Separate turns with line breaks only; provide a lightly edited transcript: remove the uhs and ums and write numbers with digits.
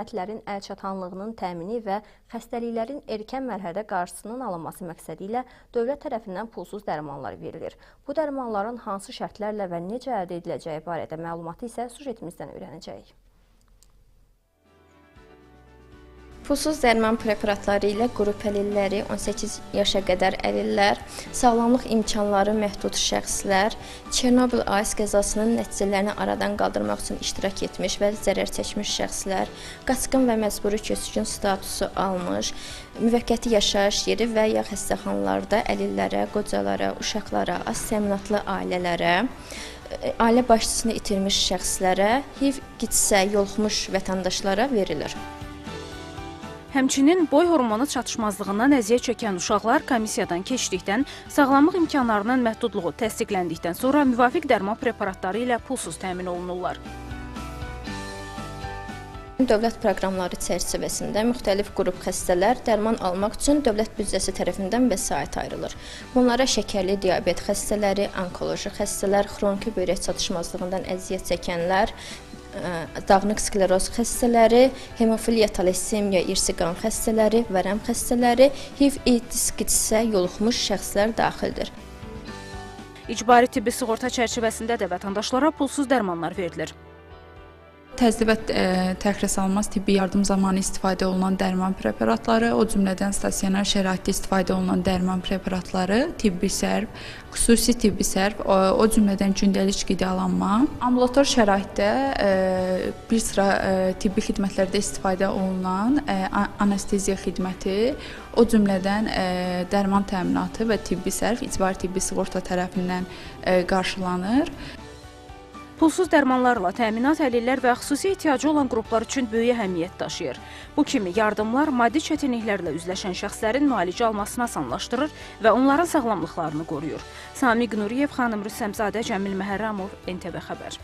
Xidmətlərin əlçatanlığının təmini və xəstəliklərin erkən mərhələdə qarşısının alınması məqsədi ilə dövlət tərəfindən pulsuz dərmanlar verilir. Bu dərmanların hansı şərtlərlə və necə əldə ediləcəyi barədə məlumatı isə sujetimizdən öyrənəcəyik.
Pulsuz dərman preparatları ilə qrup əlilləri, 18 yaşa qədər əlillər, sağlamlıq imkanları məhdud şəxslər, Çernobil AES qəzasının nəticələrini aradan qaldırmaq üçün iştirak etmiş və zərər çəkmiş şəxslər, qaçqın və məcburi köçkün statusu almış, müvəqqəti yaşayış yeri və ya xəstəxanalarda əlillərə, qocalara, uşaqlara, az təminatlı ailələrə, ailə başçısını itirmiş şəxslərə, HIV, gitsə, yoluxmuş vətəndaşlara verilir.
Həmçinin boy hormonu çatışmazlığından əziyyət çəkən uşaqlar komissiyadan keçdikdən, sağlamlıq imkanlarının məhdudluğu təsdiqləndikdən sonra müvafiq dərman preparatları ilə pulsuz təmin olunurlar.
Dövlət proqramları çərçivəsində müxtəlif qrup xəstələr dərman almaq üçün dövlət büdcəsi tərəfindən vəsait ayrılır. Bunlara şəkərli diabet xəstələri, onkoloji xəstələr, xroniki böbrək çatışmazlığından əziyyət çəkənlər, dağınıq skleroz xəstələri, hemofiliya, talassemiya, irsi qan xəstələri, vərəm xəstələri, HIV, AIDS, gitsə, yoluxmuş şəxslər daxildir.
İcbari tibbi sığorta çərçivəsində də vətəndaşlara pulsuz dərmanlar verilir.
Təcili və təxirəsalınmaz tibbi yardım zamanı istifadə olunan dərman preparatları, o cümlədən stasionar şəraitdə istifadə olunan dərman preparatları, tibbi sərf, xüsusi tibbi sərf, o cümlədən gündəlik qidalanma, ambulator şəraitdə bir sıra tibbi xidmətlərdə istifadə olunan anesteziya xidməti, o cümlədən dərman təminatı və tibbi sərf icbari tibbi sığorta tərəfindən qarşılanır.
Pulsuz dərmanlarla təminat əlillər və xüsusi ehtiyacı olan qruplar üçün böyük əhəmiyyət daşıyır. Bu kimi yardımlar maddi çətinliklərlə üzləşən şəxslərin müalicə almasını asanlaşdırır və onların sağlamlıqlarını qoruyur. Samiq Nuriyev, xanım Rüstəmzadə, Cəmil Məhərrəmov, NTV Xəbər.